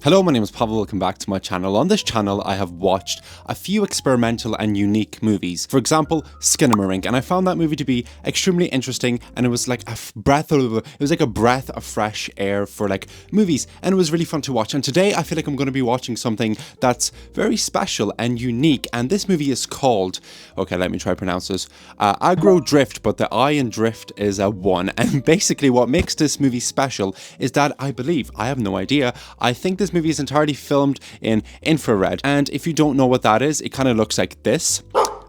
Hello, my name is Pavel, welcome back to my channel. On this channel, I have watched a few experimental and unique movies. For example, Skinamarink, and I found that movie to be extremely interesting, and it was like a breath of fresh air for like movies, and it was really fun to watch. And today, I feel like I'm going to be watching something that's very special and unique, and this movie is called, okay, let me try to pronounce this, Aggro, but the I in drift is a 1, and basically what makes this movie special is that I have no idea, I think this movie is entirely filmed in infrared, and if you don't know what that is, it kind of looks like this.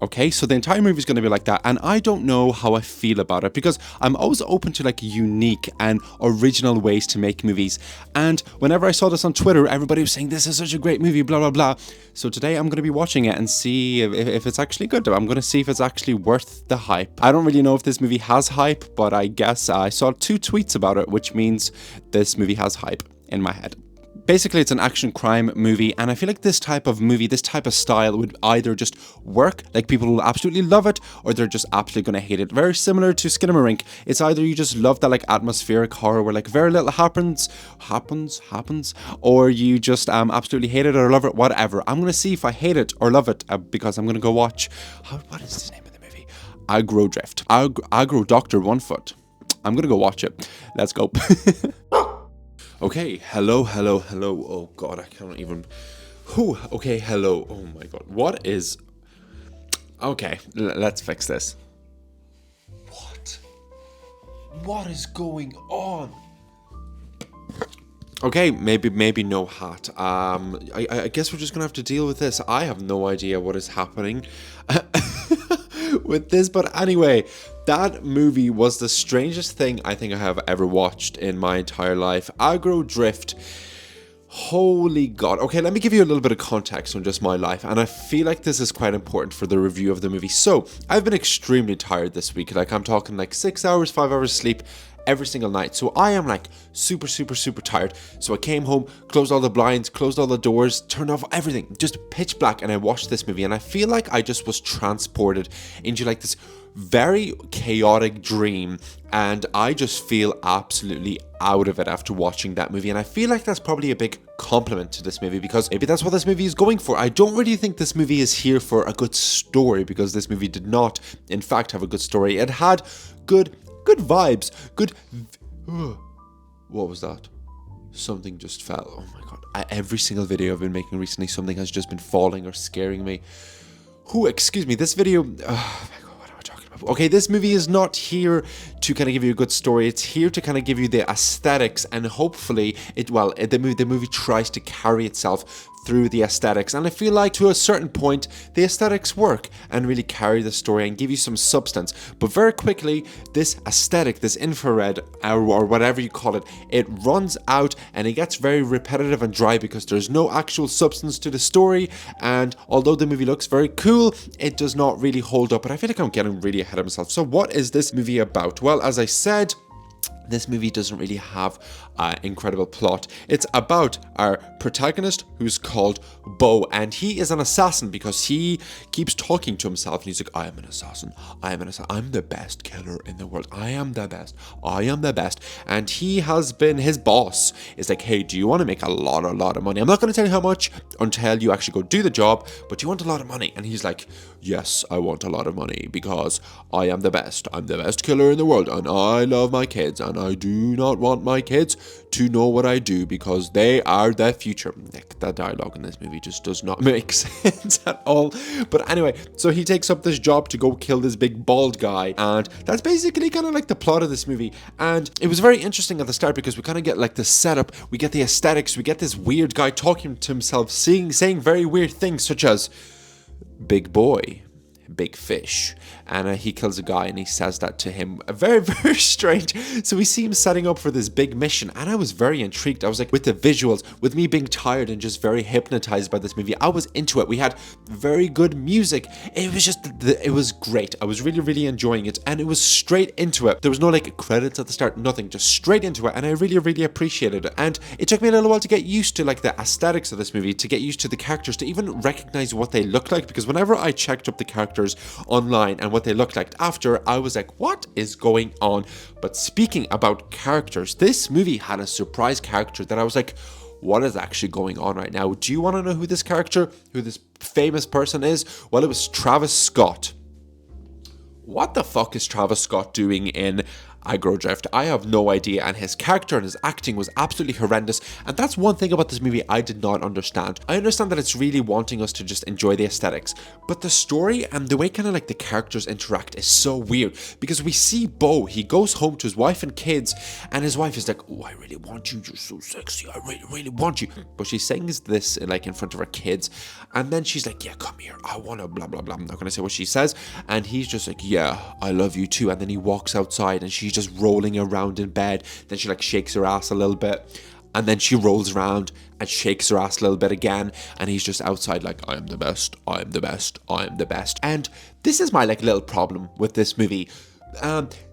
Okay, so the entire movie is going to be like that, and I don't know how I feel about it because I'm always open to like unique and original ways to make movies. And whenever I saw this on Twitter, everybody was saying this is such a great movie, blah blah blah. So today I'm going to be watching it and see if it's actually good. I'm going to see if it's actually worth the hype. I don't really know if this movie has hype, but I guess I saw 2 tweets about it, which means this movie has hype in my head. Basically, it's an action crime movie, and I feel like this type of movie, this type of style would either just work, like people will absolutely love it, or they're just absolutely going to hate it. Very similar to Skinamarink. It's either you just love that like atmospheric horror where like very little happens, or you just absolutely hate it or love it, whatever. I'm going to see if I hate it or love it because I'm going to go watch, what is the name of the movie? Aggro, Dr1ft. I'm going to go watch it. Let's go. Okay, hello. Oh god, I can't even. Okay, hello. Oh my god, what is. Okay, let's fix this. What is going on? Okay, maybe no hat. I guess we're just gonna have to deal with this. I have no idea what is happening with this, but anyway, that movie was the strangest thing I think I have ever watched in my entire life. Aggro. Holy god. Okay, let me give you a little bit of context on just my life, and I feel like this is quite important for the review of the movie. So, I've been extremely tired this week. Like, I'm talking like 6 hours, 5 hours sleep every single night. So I am like super tired. So I came home, closed all the blinds, closed all the doors, turned off everything, just pitch black, and I watched this movie, and I feel like I just was transported into like this very chaotic dream, and I just feel absolutely out of it after watching that movie. And I feel like that's probably a big compliment to this movie, because maybe that's what this movie is going for. I don't really think this movie is here for a good story, because this movie did not in fact have a good story. It had good vibes, what was that? Something just fell. Oh my god. Every single video I've been making recently, something has just been falling or scaring me. Excuse me, this video, oh my god, what am I talking about? Okay, this movie is not here to kind of give you a good story. It's here to kind of give you the aesthetics, and hopefully the movie tries to carry itself through the aesthetics, and I feel like to a certain point the aesthetics work and really carry the story and give you some substance. But very quickly, this aesthetic, this infrared or whatever you call it, it runs out and it gets very repetitive and dry because there's no actual substance to the story. And although the movie looks very cool, it does not really hold up. But I feel like I'm getting really ahead of myself. So what is this movie about? Well, as I said, this movie doesn't really have an incredible plot. It's about our protagonist, who's called Bo, and he is an assassin because he keeps talking to himself, and he's like, I am an assassin, I'm the best killer in the world, I am the best. And his boss is like, hey, do you want to make a lot of money? I'm not going to tell you how much until you actually go do the job, but do you want a lot of money? And he's like, yes, I want a lot of money because I am the best. I'm the best killer in the world, and I love my kids, and I do not want my kids to know what I do because they are the future. That dialogue in this movie just does not make sense at all. But anyway, so he takes up this job to go kill this big bald guy, and that's basically kind of like the plot of this movie. And it was very interesting at the start because we kind of get like the setup, we get the aesthetics, we get this weird guy talking to himself, saying very weird things such as big boy, big fish, and he kills a guy and he says that to him. Very strange. So we see him setting up for this big mission, and I was very intrigued. I was like, with the visuals, with me being tired and just very hypnotized by this movie, I was into it. We had very good music. It was just it was great. I was really enjoying it, and it was straight into it. There was no like credits at the start, nothing, just straight into it, and I really appreciated it. And it took me a little while to get used to like the aesthetics of this movie, to get used to the characters, to even recognize what they look like, because whenever I checked up the characters online and what they looked like after, I was like, what is going on? But speaking about characters, this movie had a surprise character that I was like, what is actually going on right now. Do you want to know who this character, who this famous person is? Well, it was Travis Scott. What the fuck is Travis Scott doing in Aggro? I have no idea, and his character and his acting was absolutely horrendous, and that's one thing about this movie I did not understand. I understand that it's really wanting us to just enjoy the aesthetics, but the story and the way kind of like the characters interact is so weird, because we see Bo, he goes home to his wife and kids, and his wife is like, oh, I really want you, you're so sexy, I really, really want you, but she sings this like in front of her kids, and then she's like, yeah, come here, I wanna blah blah blah, I'm not gonna say what she says, and he's just like, yeah, I love you too, and then he walks outside, and she's just rolling around in bed. Then she like shakes her ass a little bit, and then she rolls around and shakes her ass a little bit again, and he's just outside like, I am the best, I am the best, I am the best. And this is my like little problem with this movie.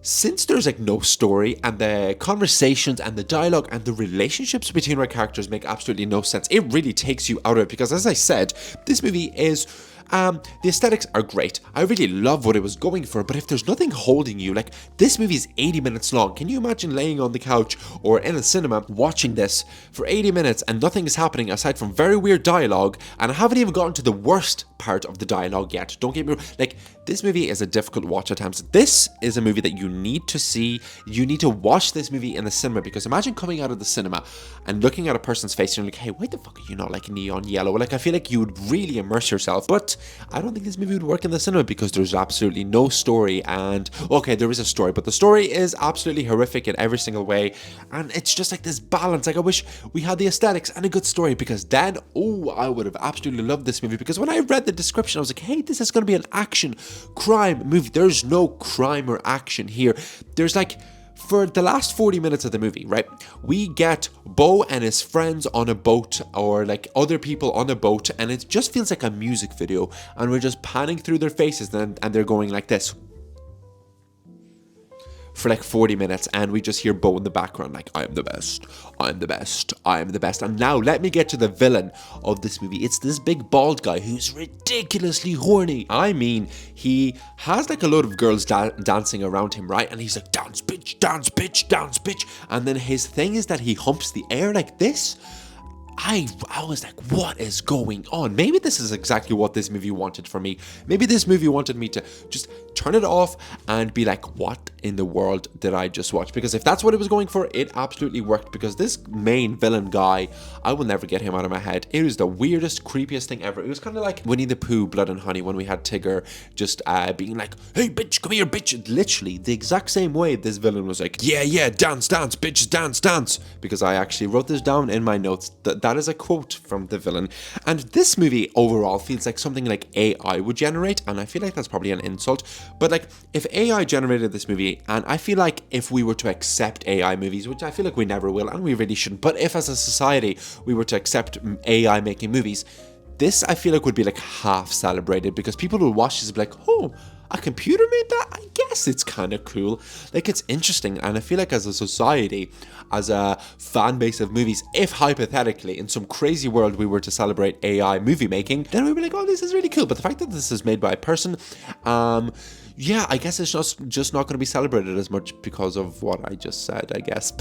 Since there's like no story, and the conversations and the dialogue and the relationships between our characters make absolutely no sense, it really takes you out of it, because as I said, this movie is the aesthetics are great. I really love what it was going for, but if there's nothing holding you, like this movie is 80 minutes long. Can you imagine laying on the couch or in a cinema watching this for 80 minutes and nothing is happening aside from very weird dialogue? And I haven't even gotten to the worst part of the dialogue yet. Don't get me wrong, like this movie is a difficult watch at times. This is a movie that you need to see. You need to watch this movie in the cinema, because imagine coming out of the cinema and looking at a person's face and you're like, hey, why the fuck are you not like neon yellow? Like I feel like you would really immerse yourself, but I don't think this movie would work in the cinema because there's absolutely no story. And okay, there is a story, but the story is absolutely horrific in every single way, and it's just like this balance. Like I wish we had the aesthetics and a good story, because then I would have absolutely loved this movie, because when I read the description I was like, hey, this is going to be an action crime movie. There's no crime or action here. There's like, for the last 40 minutes of the movie, right, we get Bo and his friends on a boat, or like other people on a boat, and it just feels like a music video, and we're just panning through their faces, and they're going like this for like 40 minutes, and we just hear Bo in the background like, I am the best, I am the best, I am the best. And now let me get to the villain of this movie. It's this big bald guy who's ridiculously horny. I mean, he has like a load of girls dancing around him, right? And he's like, dance bitch, dance bitch, dance bitch. And then his thing is that he humps the air like this. I was like, what is going on? Maybe this is exactly what this movie wanted for me. Maybe this movie wanted me to just turn it off and be like, what in the world did I just watch? Because if that's what it was going for, it absolutely worked, because this main villain guy, I will never get him out of my head. It was the weirdest, creepiest thing ever. It was kind of like Winnie the Pooh, Blood and Honey, when we had Tigger just being like, hey bitch, come here bitch. Literally the exact same way this villain was like, yeah, dance, dance, bitch, dance, dance. Because I actually wrote this down in my notes. That is a quote from the villain. And this movie overall feels like something like AI would generate, and I feel like that's probably an insult, but like if AI generated this movie, and I feel like if we were to accept AI movies, which I feel like we never will, and we really shouldn't, but if as a society we were to accept AI making movies, this I feel like would be like half celebrated, because people will watch this and be like, oh, a computer made that? I guess it's kind of cool. Like, it's interesting, and I feel like as a society, as a fan base of movies, if hypothetically in some crazy world we were to celebrate AI movie making, then we'd be like, oh, this is really cool. But the fact that this is made by a person, yeah, I guess it's just not going to be celebrated as much because of what I just said, I guess.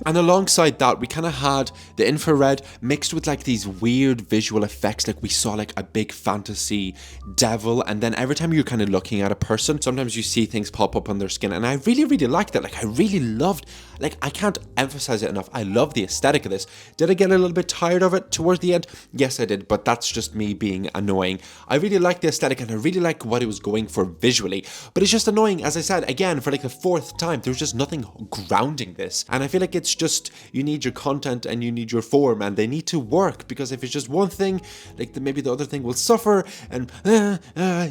And alongside that, we kind of had the infrared mixed with like these weird visual effects. Like we saw like a big fantasy devil, and then every time you're kind of looking at a person, sometimes you see things pop up on their skin, and I really, really liked that. Like I really loved, like I can't emphasize it enough, I love the aesthetic of this. Did I get a little bit tired of it towards the end? Yes, I did, but that's just me being annoying. I really like the aesthetic, and I really like what it was going for visually. But it's just annoying, as I said, again, for like the fourth time, there's just nothing grounding this. And I feel like it's just, you need your content and you need your form, and they need to work, because if it's just one thing, like maybe the other thing will suffer, and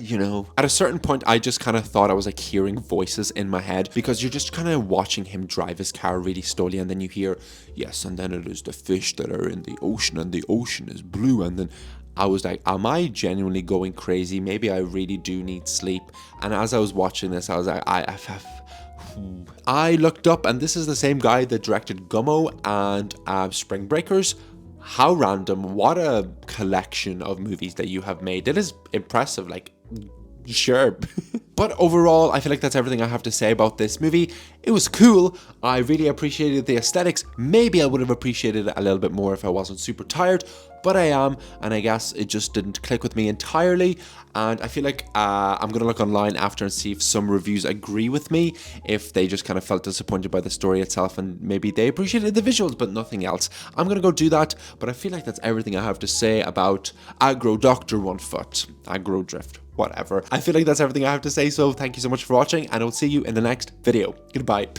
you know. At a certain point, I just kind of thought I was like hearing voices in my head, because you're just kind of watching him drive his car really slowly, and then you hear, yes, and then it is the fish that are in the ocean, and the ocean is blue, and then I was like, am I genuinely going crazy? Maybe I really do need sleep. And as I was watching this, I was like, I looked up, and this is the same guy that directed Gummo and Spring Breakers. How random. What a collection of movies that you have made. It is impressive. Like, sure. But overall, I feel like that's everything I have to say about this movie. It was cool. I really appreciated the aesthetics. Maybe I would have appreciated it a little bit more if I wasn't super tired, but I am, and I guess it just didn't click with me entirely. And I feel like I'm gonna look online after and see if some reviews agree with me, if they just kind of felt disappointed by the story itself and maybe they appreciated the visuals but nothing else. I'm gonna go do that, but I feel like that's everything I have to say about Aggro Dr1ft, Aggro Drift, whatever. I feel like that's everything I have to say, so thank you so much for watching, and I'll see you in the next video. Goodbye.